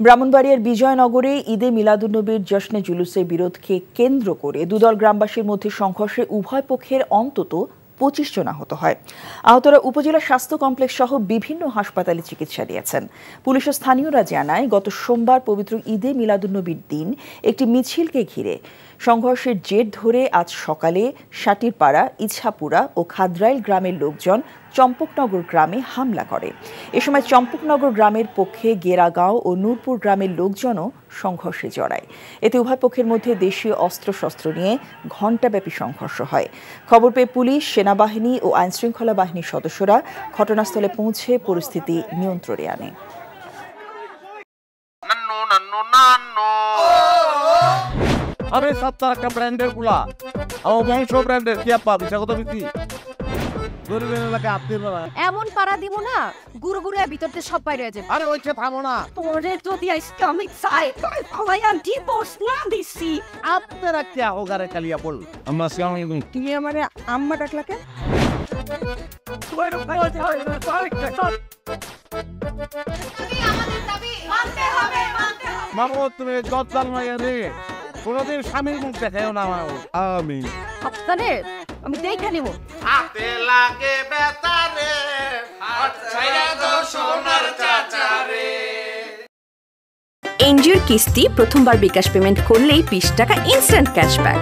ব্রাহ্মণবাড়িয়ার বিজয়নগরে ঈদে মিলাদুন্নবীর জশ্নে জুলুসের বিরোধকে কেন্দ্র করে দুদল গ্রামবাসীর মধ্যে সংঘর্ষে উভয় পক্ষের অন্তত ২৫ জন আহত হয়। আহতরা উপজেলা স্বাস্থ্য কমপ্লেক্স সহ বিভিন্ন হাসপাতালে চিকিৎসা নিয়েছেন। পুলিশ ও স্থানীয়রা জানায়, গত সোমবার পবিত্র ঈদে মিলাদুন্নবীর দিন একটি মিছিলকে ঘিরে সংঘর্ষের জের ধরে আজ সকালে সাটিরপাড়া, ইছাপুরা ও খাদ্রাইল গ্রামের লোকজন চম্পকনগর গ্রামে হামলা করে। এ সময় চম্পকনগর গ্রামের পক্ষে গেরাগাঁও ও নূরপুর গ্রামের লোকজনও সংঘর্ষে জড়ায়। এতে উভয় পক্ষের মধ্যে দেশীয় অস্ত্রশস্ত্র নিয়ে ঘণ্টাব্যাপী সংঘর্ষ হয়। খবর পেয়ে পুলিশ, সেনাবাহিনী ও আইনশৃঙ্খলা বাহিনীর সদস্যরা ঘটনাস্থলে পৌঁছে পরিস্থিতি নিয়ন্ত্রণে আনে। আরে সপ্তাহ একটা ব্র্যান্ডের গুলা আমার বংশ ব্র্যান্ডের কি আপা বিচার কত বিক্রি গরিবের এলাকা আপনি এমন পাড়া দিব না গুরু গুরু ভিতরতে সব বাইরে যাবে। আরে ওইটা থামো না, তোরে যদি ইসলামিক সাইড সবাই আমি ডিভোর্স না দিছি আপনারা কি হোগারে কালিয়া বল আমরা সালাম তুমি আমারে আম্মা ডাকলাকে তুমি আমাদের দাবি মানতে হবে মাগো তুমি গদ্দার মাইয়া রে কোনদিন স্বামীর মুখ দেখাও না আমি আপনারে আমি দেখে নিব। হাতে লাগে বেতারে হাত ছাইরা দাও সোনার চাচারে। এনজিওর কিস্তি প্রথমবার বিকাশ পেমেন্ট করলেই 20 টাকা ইনস্ট্যান্ট ক্যাশব্যাক।